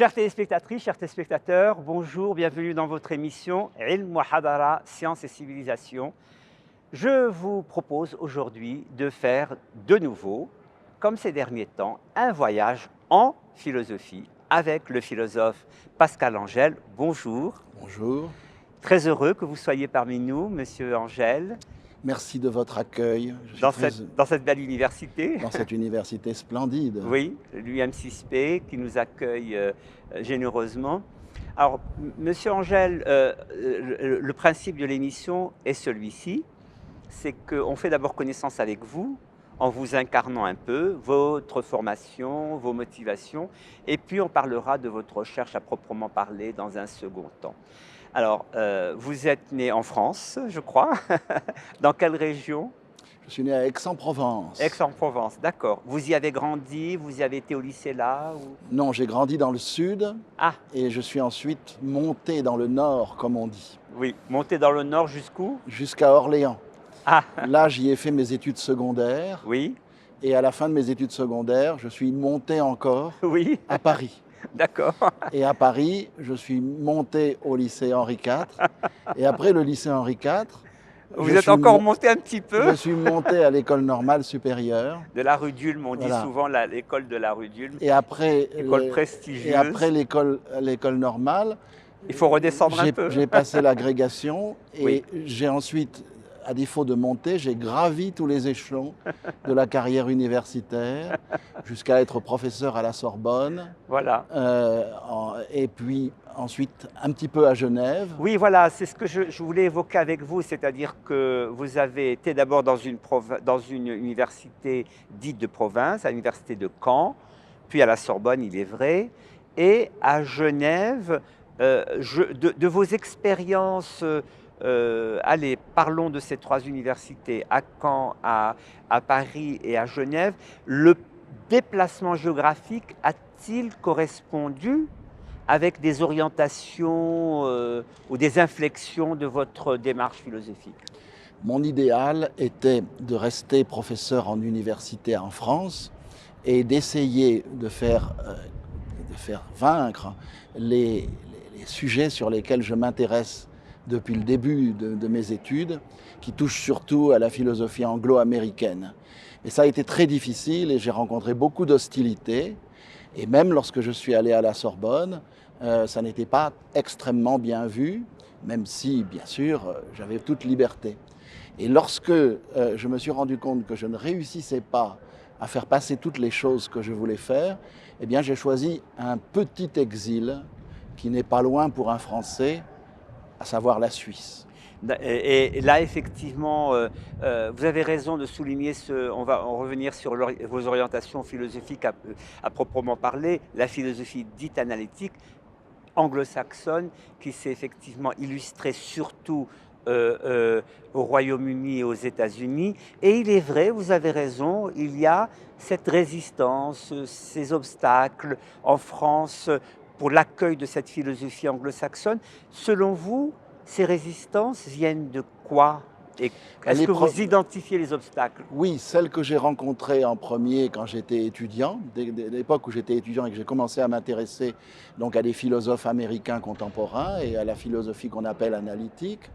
Chères téléspectatrices, chers téléspectateurs, bonjour, bienvenue dans votre émission Ilm wa Hadara, Sciences et Civilisation. Je vous propose aujourd'hui de faire de nouveau, comme ces derniers temps, un voyage en philosophie avec le philosophe Pascal Angel. Bonjour. Bonjour. Très heureux que vous soyez parmi nous, Monsieur Angel. Merci de votre accueil. Dans cette belle université. Dans cette université splendide. Oui, l'UM6P qui nous accueille généreusement. Alors, Monsieur Angel, le principe de l'émission est celui-ci, c'est qu'on fait d'abord connaissance avec vous, en vous incarnant un peu, votre formation, vos motivations, et puis on parlera de votre recherche à proprement parler dans un second temps. Alors, vous êtes né en France, je crois. Dans quelle région? Je suis né à Aix-en-Provence. Aix-en-Provence, d'accord. Vous y avez grandi, vous y avez été au lycée là ou... Non, j'ai grandi dans le sud et je suis ensuite monté dans le nord, comme on dit. Oui, monté dans le nord jusqu'où? Jusqu'à Orléans. Ah. Là, j'y ai fait mes études secondaires. Oui. Et à la fin de mes études secondaires, je suis monté encore à Paris. D'accord. Et à Paris, je suis monté au lycée Henri IV. Et après le lycée Henri IV, vous êtes encore monté un petit peu? Je suis monté à l'école normale supérieure. De la rue d'Ulm, on dit souvent l'école de la rue d'Ulm. Et après, école prestigieuse. Et après l'école normale, il faut redescendre un peu. J'ai passé l'agrégation et j'ai ensuite, à défaut de monter, j'ai gravi tous les échelons de la carrière universitaire jusqu'à être professeur à la Sorbonne. Voilà. Et puis ensuite un petit peu à Genève. Oui, voilà, c'est ce que je voulais évoquer avec vous, c'est-à-dire que vous avez été d'abord dans une université dite de province, à l'université de Caen, puis à la Sorbonne, il est vrai, et à Genève. De vos expériences, allez, parlons de ces trois universités, à Caen, à Paris et à Genève. Le déplacement géographique a-t-il correspondu avec des orientations ou des inflexions de votre démarche philosophique? Mon idéal était de rester professeur en université en France et d'essayer de faire vaincre les sujets sur lesquels je m'intéresse depuis le début de mes études, qui touchent surtout à la philosophie anglo-américaine. Et ça a été très difficile et j'ai rencontré beaucoup d'hostilité. Et même lorsque je suis allé à la Sorbonne, ça n'était pas extrêmement bien vu, même si, bien sûr, j'avais toute liberté. Et lorsque je me suis rendu compte que je ne réussissais pas à faire passer toutes les choses que je voulais faire, eh bien, j'ai choisi un petit exil qui n'est pas loin pour un Français, à savoir la Suisse. Et là, effectivement, vous avez raison de souligner on va en revenir sur vos orientations philosophiques à proprement parler, la philosophie dite analytique anglo-saxonne qui s'est effectivement illustrée surtout au Royaume-Uni et aux États-Unis. Et il est vrai, vous avez raison, il y a cette résistance, ces obstacles en France pour l'accueil de cette philosophie anglo-saxonne. Selon vous, ces résistances viennent de quoi? Et est-ce que vous identifiez les obstacles? Oui, celles que j'ai rencontrées en premier quand j'étais étudiant, dès l'époque où j'étais étudiant et que j'ai commencé à m'intéresser donc à des philosophes américains contemporains et à la philosophie qu'on appelle analytique.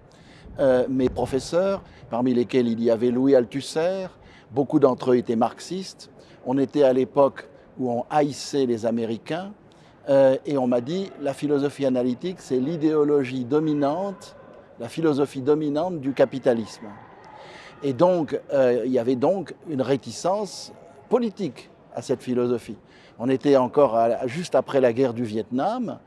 Mes professeurs, parmi lesquels il y avait Louis Althusser, beaucoup d'entre eux étaient marxistes. On était à l'époque où on haïssait les Américains et on m'a dit la philosophie analytique, c'est l'idéologie dominante, la philosophie dominante du capitalisme. Et donc, il y avait donc une réticence politique à cette philosophie. On était encore juste après la guerre du Vietnam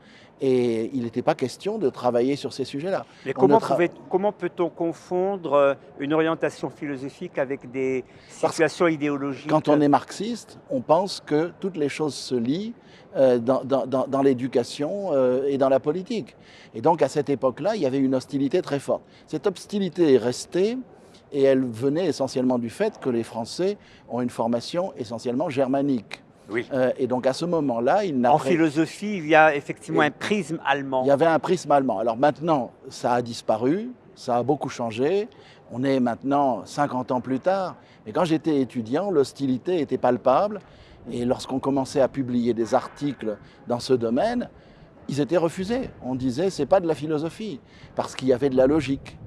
et il n'était pas question de travailler sur ces sujets-là. Mais comment peut-on confondre une orientation philosophique avec des situations idéologiques? Quand on est marxiste, on pense que toutes les choses se lient dans l'éducation et dans la politique. Et donc à cette époque-là, il y avait une hostilité très forte. Cette hostilité est restée et elle venait essentiellement du fait que les Français ont une formation essentiellement germanique. Oui. Et donc à ce moment-là, en philosophie, il y a effectivement un prisme allemand. Il y avait un prisme allemand. Alors maintenant, ça a disparu, ça a beaucoup changé. On est maintenant 50 ans plus tard. Mais quand j'étais étudiant, l'hostilité était palpable. Et lorsqu'on commençait à publier des articles dans ce domaine, ils étaient refusés. On disait c'est pas de la philosophie, parce qu'il y avait de la logique.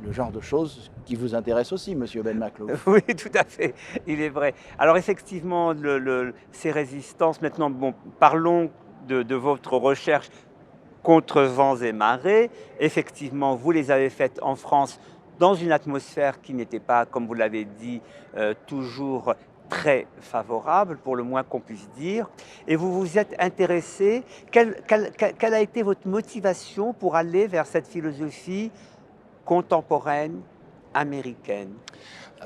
Le genre de choses qui vous intéresse aussi, Monsieur Ben Maklouf. Oui, tout à fait, il est vrai. Alors effectivement, ces résistances, maintenant, bon, parlons de votre recherche contre vents et marées. Effectivement, vous les avez faites en France dans une atmosphère qui n'était pas, comme vous l'avez dit, toujours très favorable, pour le moins qu'on puisse dire. Et vous vous êtes intéressé, quelle a été votre motivation pour aller vers cette philosophie contemporaine américaine?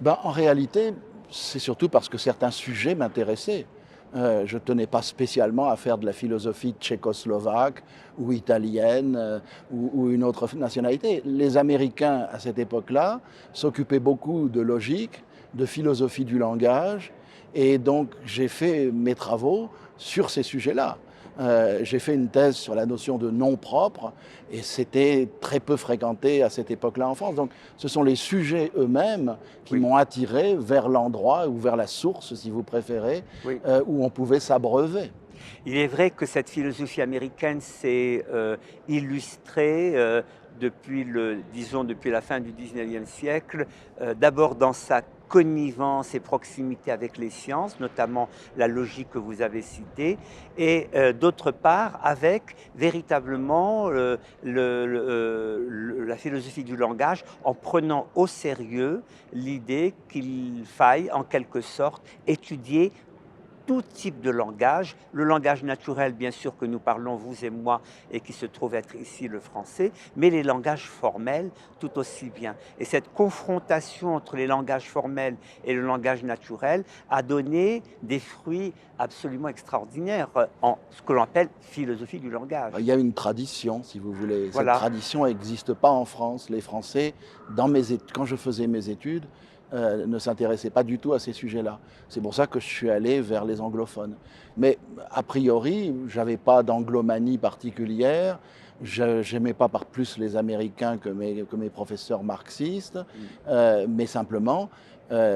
Ben, en réalité, c'est surtout parce que certains sujets m'intéressaient. Je ne tenais pas spécialement à faire de la philosophie tchécoslovaque ou italienne ou une autre nationalité. Les Américains, à cette époque-là, s'occupaient beaucoup de logique, de philosophie du langage, et donc j'ai fait mes travaux sur ces sujets-là. J'ai fait une thèse sur la notion de nom propre, et c'était très peu fréquenté à cette époque-là en France. Donc ce sont les sujets eux-mêmes qui Oui, m'ont attiré vers l'endroit ou vers la source, si vous préférez, oui. où on pouvait s'abreuver. Il est vrai que cette philosophie américaine s'est illustrée disons, depuis la fin du 19e siècle, d'abord dans sa connivence et proximité avec les sciences, notamment la logique que vous avez citée, et d'autre part avec véritablement la philosophie du langage, en prenant au sérieux l'idée qu'il faille en quelque sorte étudier tout type de langage, le langage naturel bien sûr que nous parlons vous et moi et qui se trouve être ici le français, mais les langages formels tout aussi bien. Et cette confrontation entre les langages formels et le langage naturel a donné des fruits absolument extraordinaires en ce que l'on appelle philosophie du langage. Il y a une tradition, si vous voulez. Cette Voilà. tradition n'existe pas en France. Les Français, quand je faisais mes études, ne s'intéressaient pas du tout à ces sujets-là. C'est pour ça que je suis allé vers les anglophones. Mais a priori, je n'avais pas d'anglomanie particulière. Je n'aimais pas par plus les Américains que mes professeurs marxistes, mais simplement,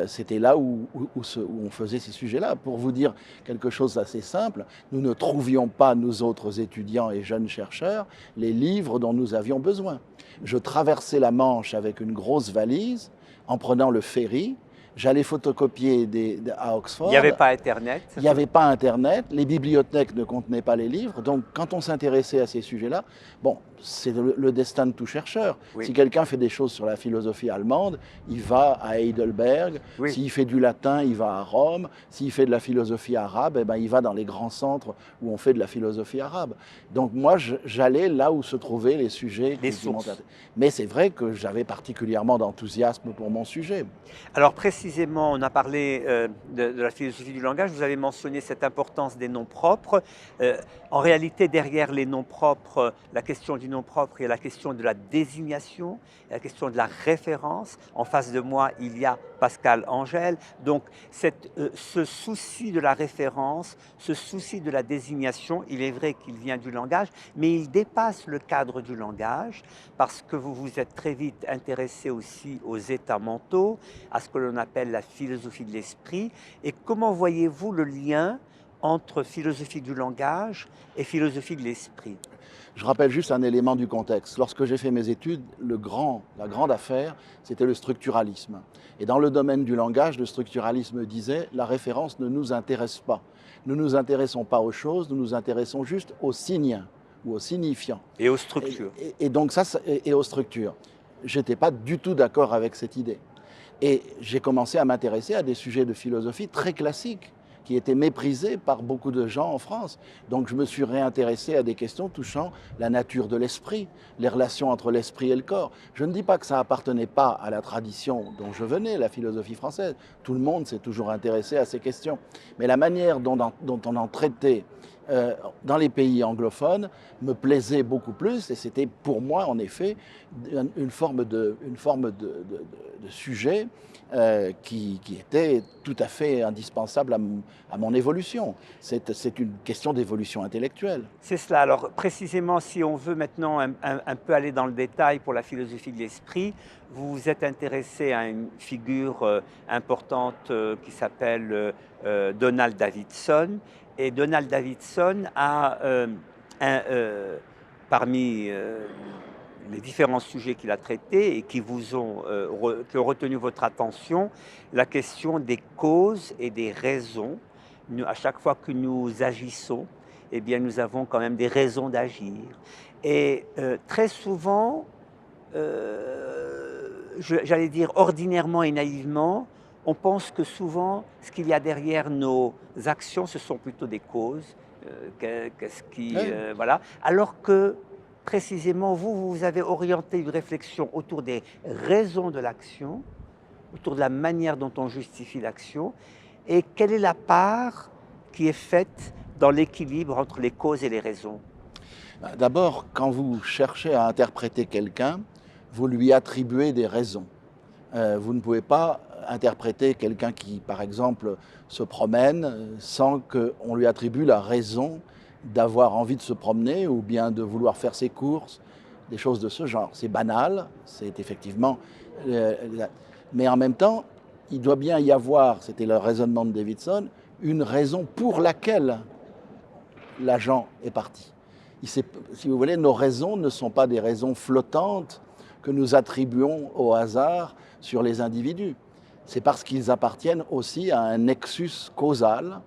c'était là où on faisait ces sujets-là. Pour vous dire quelque chose d'assez simple, nous ne trouvions pas, nous autres étudiants et jeunes chercheurs, les livres dont nous avions besoin. Je traversais la Manche avec une grosse valise, en prenant le ferry. J'allais photocopier à Il n'y Oxford. avait pas Internet. Il n'y avait pas Internet, les bibliothèques ne contenaient pas les livres. Donc, quand on s'intéressait à ces sujets-là, bon, c'est le destin de tout chercheur. Oui. Si quelqu'un fait des choses sur la philosophie allemande, il va à Heidelberg. Oui. S'il fait du latin, il va à Rome. S'il fait de la philosophie arabe, eh ben, il va dans les grands centres où on fait de la philosophie arabe. Donc, moi, j'allais là où se trouvaient les sujets Les qui m'ont sources. intéressé. Mais c'est vrai que j'avais particulièrement d'enthousiasme pour mon sujet. Alors précisément, on a parlé de la philosophie du langage, vous avez mentionné cette importance des noms propres. En réalité, derrière les noms propres, la question du nom propre, il y a la question de la désignation, la question de la référence. En face de moi, il y a Pascal Angèle. Donc ce souci de la référence, ce souci de la désignation, il est vrai qu'il vient du langage, mais il dépasse le cadre du langage parce que vous vous êtes très vite intéressé aussi aux états mentaux, à ce que l'on appelle la philosophie de l'esprit. Et comment voyez-vous le lien entre philosophie du langage et philosophie de l'esprit? Je rappelle juste un élément du contexte. Lorsque j'ai fait mes études, la grande affaire, c'était le structuralisme. Et dans le domaine du langage, le structuralisme disait la référence ne nous intéresse pas. Nous ne nous intéressons pas aux choses, nous nous intéressons juste aux signes ou aux signifiants. Et aux structures. Et donc et aux structures. Je n'étais pas du tout d'accord avec cette idée. Et j'ai commencé à m'intéresser à des sujets de philosophie très classiques qui étaient méprisés par beaucoup de gens en France. Donc je me suis réintéressé à des questions touchant la nature de l'esprit, les relations entre l'esprit et le corps. Je ne dis pas que ça appartenait pas à la tradition dont je venais, la philosophie française. Tout le monde s'est toujours intéressé à ces questions. Mais la manière dont on en traitait dans les pays anglophones me plaisait beaucoup plus, et c'était pour moi en effet une forme de sujet qui était tout à fait indispensable à mon évolution. C'est une question d'évolution intellectuelle. C'est cela. Alors précisément, si on veut maintenant un peu aller dans le détail pour la philosophie de l'esprit, vous vous êtes intéressé à une figure importante qui s'appelle Donald Davidson. Et Donald Davidson a, parmi les différents sujets qu'il a traités et qui qui ont retenu votre attention, la question des causes et des raisons. À chaque fois que nous agissons, eh bien, nous avons quand même des raisons d'agir. Et très souvent, j'allais dire ordinairement et naïvement, on pense que souvent, ce qu'il y a derrière nos actions, ce sont plutôt des causes. Oui. Voilà. Alors que, précisément, vous avez orienté une réflexion autour des raisons de l'action, autour de la manière dont on justifie l'action, et quelle est la part qui est faite dans l'équilibre entre les causes et les raisons? D'abord, quand vous cherchez à interpréter quelqu'un, vous lui attribuez des raisons. Vous ne pouvez pas interpréter quelqu'un qui, par exemple, se promène sans qu'on lui attribue la raison d'avoir envie de se promener ou bien de vouloir faire ses courses, des choses de ce genre. C'est banal, c'est effectivement... mais en même temps, il doit bien y avoir, c'était le raisonnement de Davidson, une raison pour laquelle l'agent est parti. Si vous voulez, nos raisons ne sont pas des raisons flottantes que nous attribuons au hasard sur les individus. C'est parce qu'ils appartiennent aussi à un nexus causal.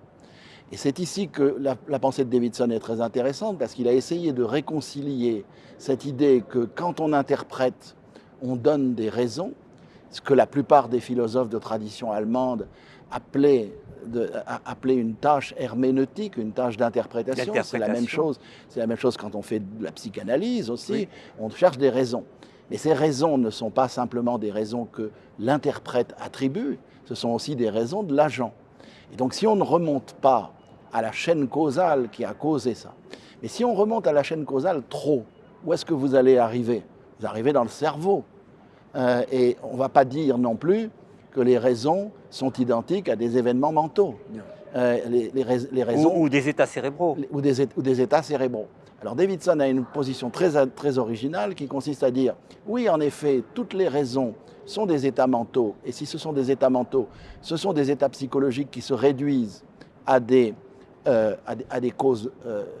Et c'est ici que la pensée de Davidson est très intéressante, parce qu'il a essayé de réconcilier cette idée que quand on interprète, on donne des raisons, ce que la plupart des philosophes de tradition allemande appelaient une tâche herméneutique, une tâche d'interprétation. C'est la même chose. C'est la même chose quand on fait de la psychanalyse aussi. Oui. On cherche des raisons. Mais ces raisons ne sont pas simplement des raisons que l'interprète attribue, ce sont aussi des raisons de l'agent. Et donc si on ne remonte pas à la chaîne causale qui a causé ça, mais si on remonte à la chaîne causale trop, où est-ce que vous allez arriver? Vous arrivez dans le cerveau. Et on ne va pas dire non plus que les raisons sont identiques à des événements mentaux. Les raisons, ou des états cérébraux. Ou des états cérébraux. Alors Davidson a une position très originale qui consiste à dire, oui, en effet, toutes les raisons sont des états mentaux, et si ce sont des états mentaux, ce sont des états psychologiques qui se réduisent à des causes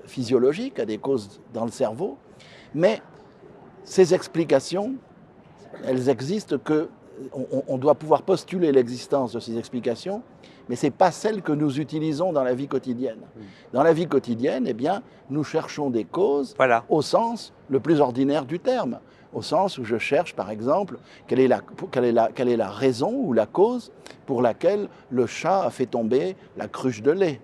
physiologiques, à des causes dans le cerveau, mais ces explications, elles existent on doit pouvoir postuler l'existence de ces explications, mais ce n'est pas celle que nous utilisons dans la vie quotidienne. Dans la vie quotidienne, eh bien, nous cherchons des causes au sens le plus ordinaire du terme, au sens où je cherche, par exemple, quelle est la raison ou la cause pour laquelle le chat a fait tomber la cruche de lait.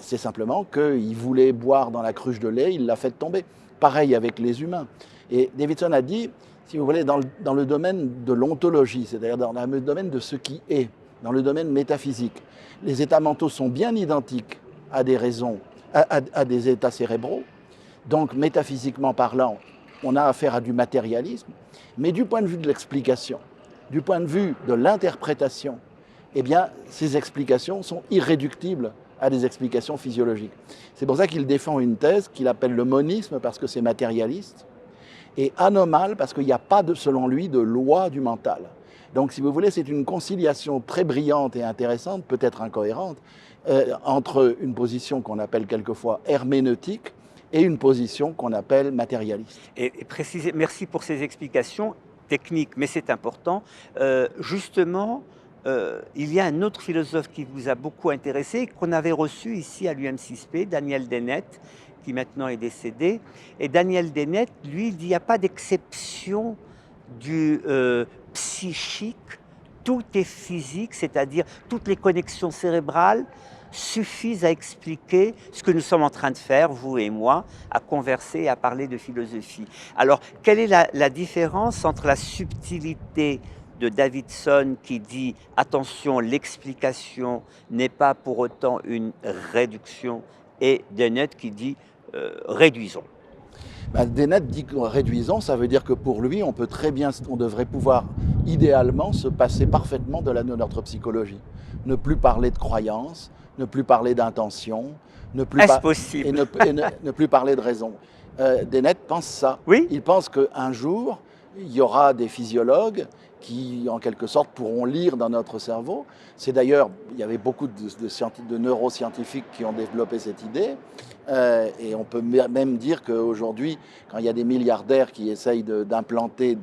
C'est simplement qu'il voulait boire dans la cruche de lait, il l'a fait tomber. Pareil avec les humains. Et Davidson a dit, si vous voulez, dans le domaine de l'ontologie, c'est-à-dire dans le domaine de ce qui est, dans le domaine métaphysique, les états mentaux sont bien identiques à des raisons, à des états cérébraux. Donc, métaphysiquement parlant, on a affaire à du matérialisme. Mais du point de vue de l'explication, du point de vue de l'interprétation, eh bien, ces explications sont irréductibles à des explications physiologiques. C'est pour ça qu'il défend une thèse qu'il appelle le monisme, parce que c'est matérialiste, et anomale parce qu'il n'y a pas, selon lui, de loi du mental. Donc, si vous voulez, c'est une conciliation très brillante et intéressante, peut-être incohérente, entre une position qu'on appelle quelquefois herméneutique et une position qu'on appelle matérialiste. Merci pour ces explications techniques, mais c'est important. Justement, il y a un autre philosophe qui vous a beaucoup intéressé, qu'on avait reçu ici à l'UM6P, Daniel Dennett, qui maintenant est décédé. Et Daniel Dennett, lui, il dit qu'il n'y a pas d'exception du psychique, tout est physique, c'est-à-dire toutes les connexions cérébrales suffisent à expliquer ce que nous sommes en train de faire, vous et moi, à converser et à parler de philosophie. Alors, quelle est la différence entre la subtilité de Davidson qui dit « attention, l'explication n'est pas pour autant une réduction » et Dennett qui dit « réduisons ». Dennett dit que réduisons, ça veut dire que pour lui, on devrait pouvoir idéalement se passer parfaitement de notre psychologie. Ne plus parler de croyances, ne plus parler d'intention, Est-ce et, possible? ne plus parler de raison. Dennett pense ça. Oui? Il pense qu'un jour, il y aura des physiologues qui, en quelque sorte, pourront lire dans notre cerveau. C'est d'ailleurs, il y avait beaucoup de neuroscientifiques qui ont développé cette idée. Et on peut même dire qu'aujourd'hui, quand il y a des milliardaires qui essayent d'implanter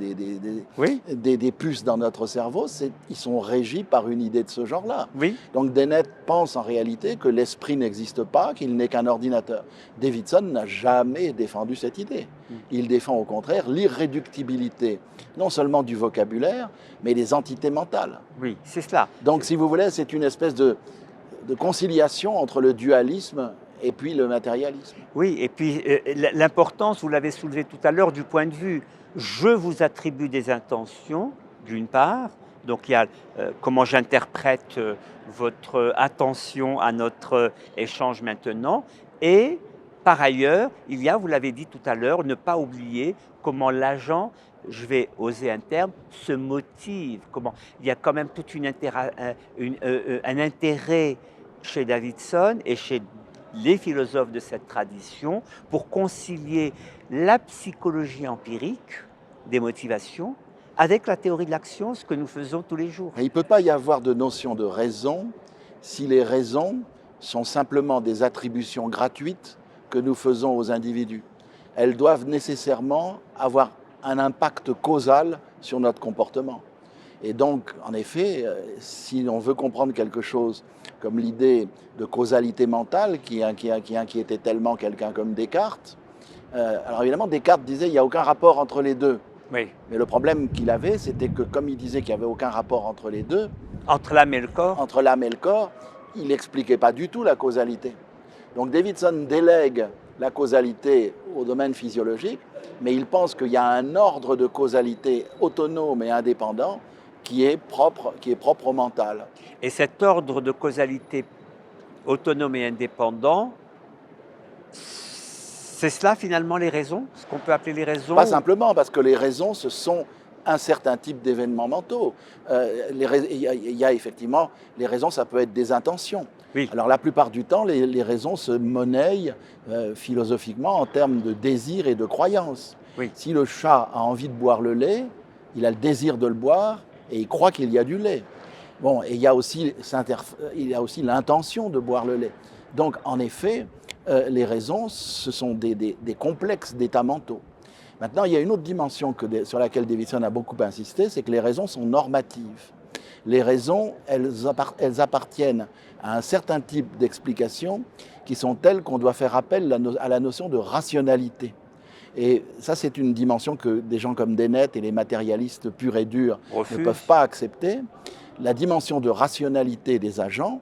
Oui? des puces dans notre cerveau, ils sont régis par une idée de ce genre-là. Oui? Donc Dennett pense en réalité que l'esprit n'existe pas, qu'il n'est qu'un ordinateur. Davidson n'a jamais défendu cette idée. Il défend au contraire l'irréductibilité, non seulement du vocabulaire, mais des entités mentales. Oui, c'est cela. Donc si vous voulez, c'est une espèce de conciliation entre le dualisme et puis le matérialisme. Oui, et puis l'importance, vous l'avez soulevé tout à l'heure, du point de vue, je vous attribue des intentions, d'une part, donc il y a comment j'interprète votre attention à notre échange maintenant, et par ailleurs, il y a, vous l'avez dit tout à l'heure, ne pas oublier comment l'agent, je vais oser un terme, se motive, comment il y a quand même toute un intérêt chez Davidson et chez les philosophes de cette tradition pour concilier la psychologie empirique des motivations avec la théorie de l'action, ce que nous faisons tous les jours. Et il ne peut pas y avoir de notion de raison si les raisons sont simplement des attributions gratuites que nous faisons aux individus. Elles doivent nécessairement avoir un impact causal sur notre comportement. Et donc, en effet, si on veut comprendre quelque chose comme l'idée de causalité mentale qui inquiétait tellement quelqu'un comme Descartes, alors évidemment, Descartes disait qu'il n'y a aucun rapport entre les deux. Oui. Mais le problème qu'il avait, c'était que comme il disait qu'il n'y avait aucun rapport entre les deux, entre l'âme et le corps, il n'expliquait pas du tout la causalité. Donc Davidson délègue la causalité au domaine physiologique, mais il pense qu'il y a un ordre de causalité autonome et indépendant qui est propre au mental. Et cet ordre de causalité autonome et indépendant, c'est cela finalement les raisons, ce qu'on peut appeler les raisons? Pas simplement, parce que les raisons, ce sont un certain type d'événements mentaux. Il y a effectivement, les raisons, ça peut être des intentions. Oui. Alors la plupart du temps, les raisons se monnaient philosophiquement en termes de désir et de croyance. Oui. Si le chat a envie de boire le lait, il a le désir de le boire et il croit qu'il y a du lait. Bon, et il y a aussi l'intention de boire le lait. Donc en effet, les raisons, ce sont des complexes d'états mentaux. Maintenant, il y a une autre dimension sur laquelle Davidson a beaucoup insisté, c'est que les raisons sont normatives. Les raisons, elles appartiennent à un certain type d'explications qui sont telles qu'on doit faire appel à la notion de rationalité. Et ça, c'est une dimension que des gens comme Dennett et les matérialistes purs et durs ne peuvent pas accepter. La dimension de rationalité des agents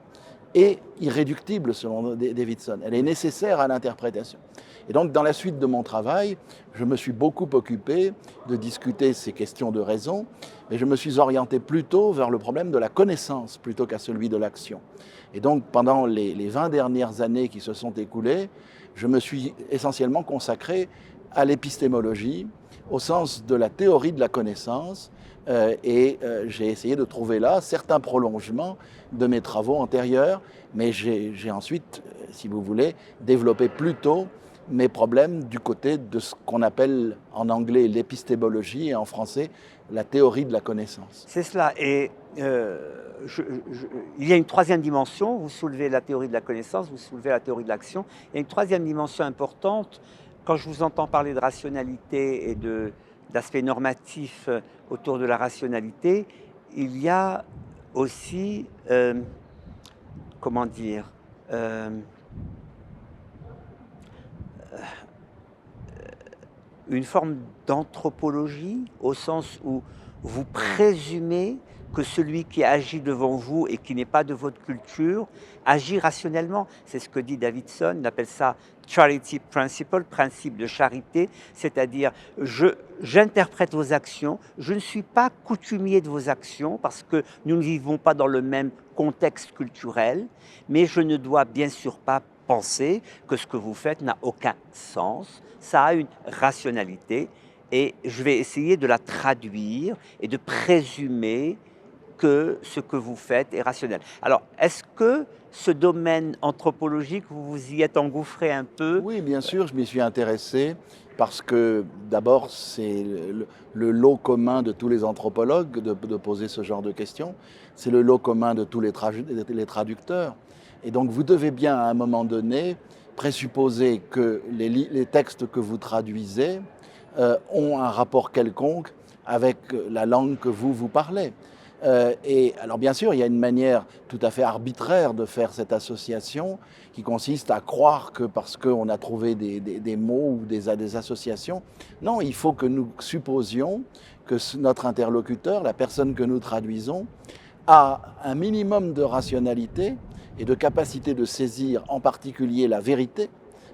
est irréductible selon Davidson. Elle est nécessaire à l'interprétation. Et donc, dans la suite de mon travail, je me suis beaucoup occupé de discuter ces questions de raison, mais je me suis orienté plutôt vers le problème de la connaissance plutôt qu'à celui de l'action. Et donc, pendant les 20 dernières années qui se sont écoulées, je me suis essentiellement consacré à l'épistémologie, au sens de la théorie de la connaissance, et j'ai essayé de trouver là certains prolongements de mes travaux antérieurs, mais j'ai ensuite, si vous voulez, développé plutôt mes problèmes du côté de ce qu'on appelle en anglais l'épistémologie et en français la théorie de la connaissance. C'est cela. Et il y a une troisième dimension. Vous soulevez la théorie de la connaissance, vous soulevez la théorie de l'action. Il y a une troisième dimension importante. Quand je vous entends parler de rationalité et d'aspect normatif autour de la rationalité, il y a aussi, comment dire, une forme d'anthropologie, au sens où vous présumez que celui qui agit devant vous et qui n'est pas de votre culture agit rationnellement. C'est ce que dit Davidson, il appelle ça charity principle, principe de charité, c'est-à-dire j'interprète vos actions, je ne suis pas coutumier de vos actions parce que nous ne vivons pas dans le même contexte culturel, mais je ne dois bien sûr pas penser que ce que vous faites n'a aucun sens, ça a une rationalité et je vais essayer de la traduire et de présumer que ce que vous faites est rationnel. Alors, est-ce que ce domaine anthropologique, vous vous y êtes engouffré un peu? Oui, bien sûr, je m'y suis intéressé parce que d'abord, c'est le lot commun de tous les anthropologues de poser ce genre de questions. C'est le lot commun de tous les traducteurs. Et donc, vous devez bien, à un moment donné, présupposer que les textes que vous traduisez ont un rapport quelconque avec la langue que vous parlez. Et alors bien sûr, il y a une manière tout à fait arbitraire de faire cette association qui consiste à croire que parce qu'on a trouvé des mots ou des associations, non, il faut que nous supposions que notre interlocuteur, la personne que nous traduisons, a un minimum de rationalité et de capacité de saisir en particulier la vérité,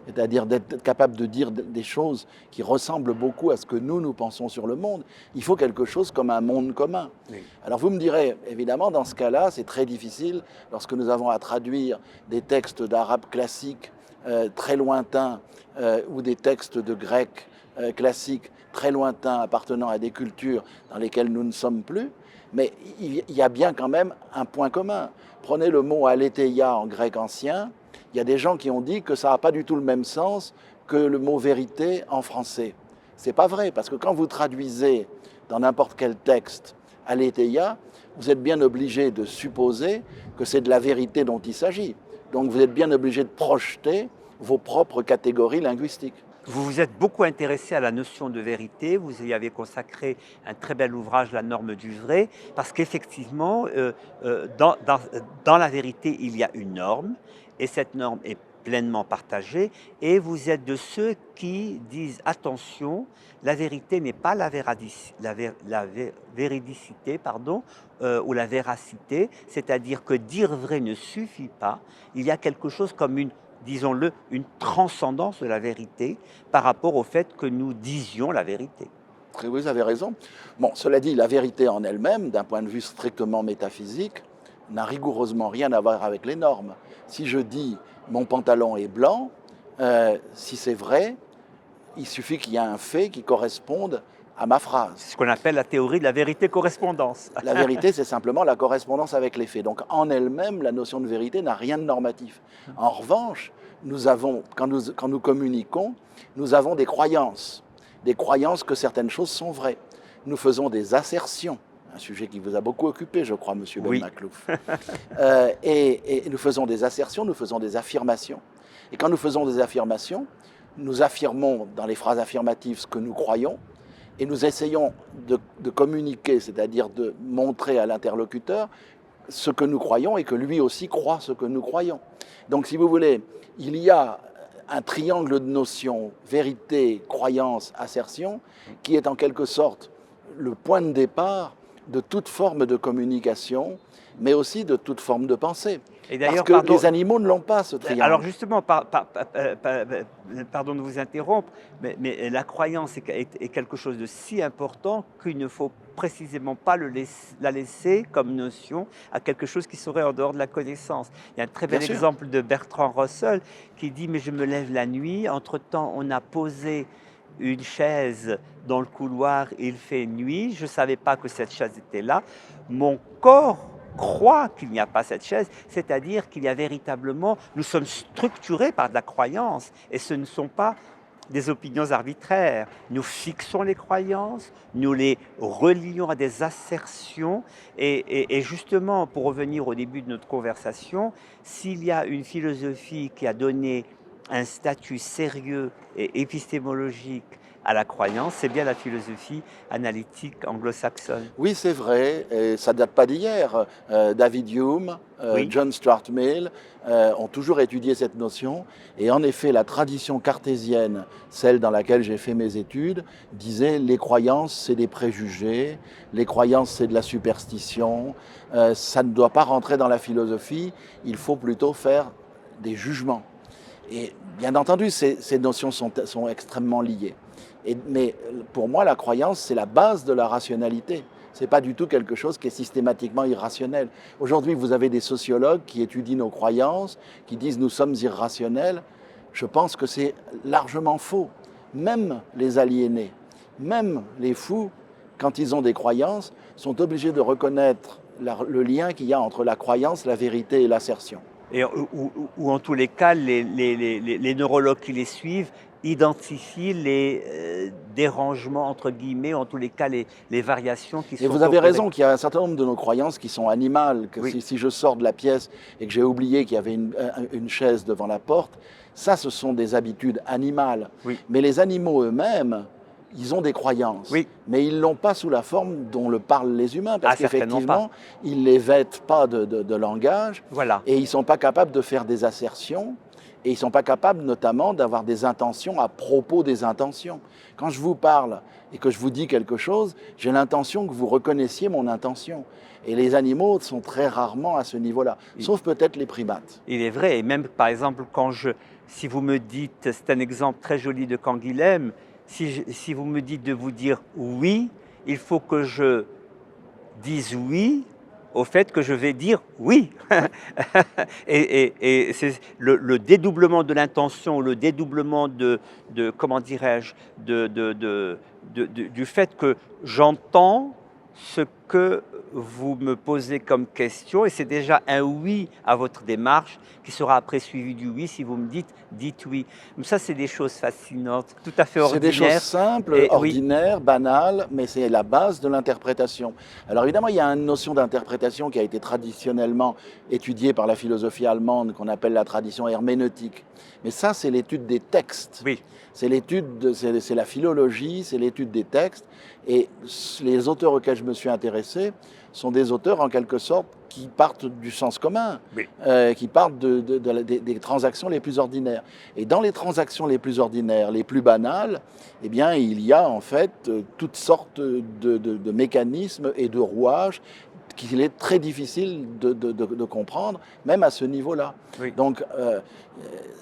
c'est-à-dire d'être capable de dire des choses qui ressemblent beaucoup à ce que nous pensons sur le monde. Il faut quelque chose comme un monde commun. Oui. Alors vous me direz, évidemment, dans ce cas-là, c'est très difficile lorsque nous avons à traduire des textes d'arabe classique très lointains ou des textes de grec classique très lointains appartenant à des cultures dans lesquelles nous ne sommes plus. Mais il y a bien quand même un point commun. Prenez le mot aletheia en grec ancien. Il y a des gens qui ont dit que ça n'a pas du tout le même sens que le mot vérité en français. C'est pas vrai, parce que quand vous traduisez dans n'importe quel texte aletheia, vous êtes bien obligé de supposer que c'est de la vérité dont il s'agit. Donc vous êtes bien obligé de projeter vos propres catégories linguistiques. Vous vous êtes beaucoup intéressé à la notion de vérité, vous y avez consacré un très bel ouvrage, La norme du vrai, parce qu'effectivement, dans la vérité, il y a une norme, et cette norme est pleinement partagée, et vous êtes de ceux qui disent attention, la vérité n'est pas la véridicité, ou la véracité, c'est-à-dire que dire vrai ne suffit pas, il y a quelque chose comme disons-le, une transcendance de la vérité par rapport au fait que nous disions la vérité. Vous avez raison. Bon, cela dit, la vérité en elle-même, d'un point de vue strictement métaphysique, n'a rigoureusement rien à voir avec les normes. Si je dis mon pantalon est blanc, si c'est vrai, il suffit qu'il y ait un fait qui corresponde à ma phrase. C'est ce qu'on appelle la théorie de la vérité-correspondance. La vérité, c'est simplement la correspondance avec les faits. Donc en elle-même, la notion de vérité n'a rien de normatif. En revanche, nous avons, quand nous communiquons, nous avons des croyances que certaines choses sont vraies. Nous faisons des assertions, un sujet qui vous a beaucoup occupé, je crois, Monsieur Ben Maklouf. Et nous faisons des assertions, nous faisons des affirmations. Et quand nous faisons des affirmations, nous affirmons dans les phrases affirmatives ce que nous croyons, et nous essayons de communiquer, c'est-à-dire de montrer à l'interlocuteur ce que nous croyons et que lui aussi croit ce que nous croyons. Donc, si vous voulez, il y a un triangle de notions, vérité, croyance, assertion, qui est en quelque sorte le point de départ de toute forme de communication, mais aussi de toute forme de pensée. Et parce que les animaux ne l'ont pas, ce triangle. Alors justement, pardon de vous interrompre, mais la croyance est quelque chose de si important qu'il ne faut précisément pas la laisser comme notion à quelque chose qui serait en dehors de la connaissance. Il y a un très bel exemple de Bertrand Russell qui dit « mais je me lève la nuit, entre-temps on a posé une chaise dans le couloir, il fait nuit, je ne savais pas que cette chaise était là, mon corps croit qu'il n'y a pas cette chaise, c'est-à-dire qu'il y a véritablement, nous sommes structurés par de la croyance et ce ne sont pas des opinions arbitraires. Nous fixons les croyances, nous les relions à des assertions et justement, pour revenir au début de notre conversation, s'il y a une philosophie qui a donné un statut sérieux et épistémologique à la croyance, c'est bien la philosophie analytique anglo-saxonne. Oui, c'est vrai, et ça ne date pas d'hier. David Hume, John Stuart Mill ont toujours étudié cette notion. Et en effet, la tradition cartésienne, celle dans laquelle j'ai fait mes études, disait les croyances, c'est des préjugés, les croyances, c'est de la superstition, ça ne doit pas rentrer dans la philosophie, il faut plutôt faire des jugements. Et bien entendu, ces notions sont extrêmement liées. Mais pour moi, la croyance, c'est la base de la rationalité. Ce n'est pas du tout quelque chose qui est systématiquement irrationnel. Aujourd'hui, vous avez des sociologues qui étudient nos croyances, qui disent nous sommes irrationnels. Je pense que c'est largement faux. Même les aliénés, même les fous, quand ils ont des croyances, sont obligés de reconnaître le lien qu'il y a entre la croyance, la vérité et l'assertion. Et ou en tous les cas, les neurologues qui les suivent identifient les dérangements, entre guillemets, en tous les cas, les variations qui sont... Et vous avez raison qu'il y a un certain nombre de nos croyances qui sont animales, que Oui. si je sors de la pièce et que j'ai oublié qu'il y avait une chaise devant la porte, ça, ce sont des habitudes animales. Oui. Mais les animaux eux-mêmes, ils ont des croyances, Oui. mais ils ne l'ont pas sous la forme dont le parlent les humains, parce Certainement qu'effectivement, ils ne les vêtent pas de langage, Voilà. et ils ne sont pas capables de faire des assertions, et ils ne sont pas capables notamment d'avoir des intentions à propos des intentions. Quand je vous parle et que je vous dis quelque chose, j'ai l'intention que vous reconnaissiez mon intention. Et les animaux sont très rarement à ce niveau-là, sauf peut-être les primates. Il est vrai, et même par exemple, si vous me dites, c'est un exemple très joli de Canguilhem, si vous me dites de vous dire oui, il faut que je dise oui au fait que je vais dire oui. et c'est le dédoublement de l'intention, le dédoublement comment dirais-je, du fait que j'entends ce que vous me posez comme question, et c'est déjà un oui à votre démarche qui sera après suivi du oui si vous me dites oui. Donc ça, c'est des choses fascinantes, tout à fait ordinaires. C'est des choses simples, ordinaires, banales, mais c'est la base de l'interprétation. Alors évidemment, il y a une notion d'interprétation qui a été traditionnellement étudiée par la philosophie allemande, qu'on appelle la tradition herméneutique. Mais ça, c'est l'étude des textes. Oui. C'est la philologie, c'est l'étude des textes. Et les auteurs auxquels je me suis intéressé sont des auteurs, en quelque sorte, qui partent du sens commun, Oui. qui partent des transactions les plus ordinaires. Et dans les transactions les plus ordinaires, les plus banales, eh bien, il y a en fait toutes sortes de mécanismes et de rouages qu'il est très difficile de comprendre, même à ce niveau-là. Oui. Donc,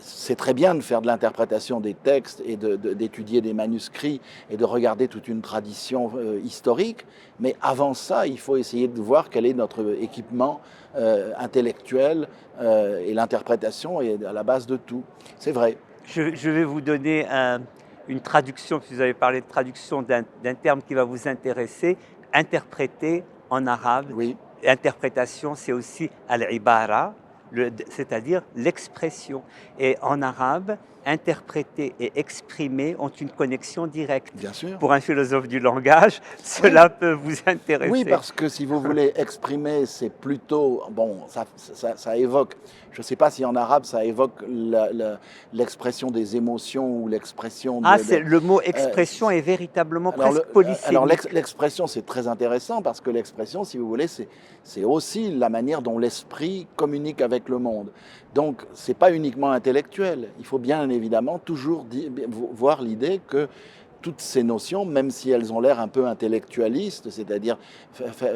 c'est très bien de faire de l'interprétation des textes et d'étudier des manuscrits et de regarder toute une tradition historique, mais avant ça, il faut essayer de voir quel est notre équipement intellectuel, et l'interprétation est à la base de tout. C'est vrai. Je vais vous donner une traduction, puisque vous avez parlé de traduction d'un terme qui va vous intéresser, interpréter en arabe. Oui. Interprétation, c'est aussi al-ibara, c'est-à-dire l'expression. Et en arabe, interpréter et exprimer ont une connexion directe. Bien sûr. Pour un philosophe du langage, cela peut vous intéresser. Oui, parce que si vous voulez exprimer, c'est plutôt... Bon, ça évoque... Je ne sais pas si en arabe, ça évoque l'expression des émotions ou l'expression... Le mot expression est véritablement presque polysémique. Alors l'expression, c'est très intéressant parce que l'expression, si vous voulez, c'est aussi la manière dont l'esprit communique avec le monde. Donc, ce n'est pas uniquement intellectuel. Il faut bien évidemment toujours voir l'idée que toutes ces notions, même si elles ont l'air un peu intellectualistes, c'est-à-dire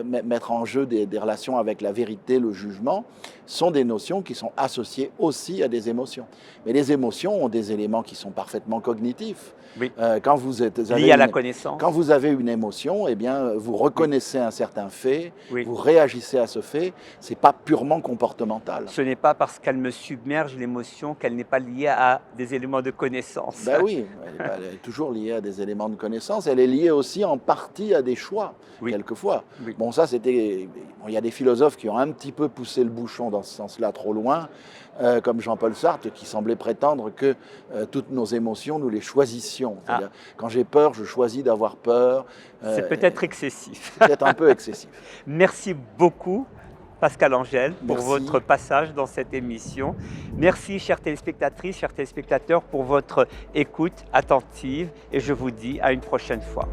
mettre en jeu des relations avec la vérité, le jugement, sont des notions qui sont associées aussi à des émotions. Mais les émotions ont des éléments qui sont parfaitement cognitifs. Oui. Quand vous liés à la connaissance. Quand vous avez une émotion, eh bien, vous reconnaissez un certain fait, oui. Vous réagissez à ce fait, ce n'est pas purement comportemental. Ce n'est pas parce qu'elle me submerge l'émotion qu'elle n'est pas liée à des éléments de connaissance. Ben oui, elle est toujours liée à des éléments de connaissance. Elle est liée aussi en partie à des choix, oui. quelquefois. Oui. Bon, ça, c'était... Bon, il y a des philosophes qui ont un petit peu poussé le bouchon dans ce sens-là trop loin, comme Jean-Paul Sartre, qui semblait prétendre que toutes nos émotions, nous les choisissions. C'est-à-dire, quand j'ai peur, je choisis d'avoir peur. C'est peut-être excessif. C'est peut-être un peu excessif. Merci beaucoup, Pascal Angèle, pour Merci. votre passage dans cette émission. Merci, chères téléspectatrices, chers téléspectateurs, pour votre écoute attentive, et je vous dis à une prochaine fois.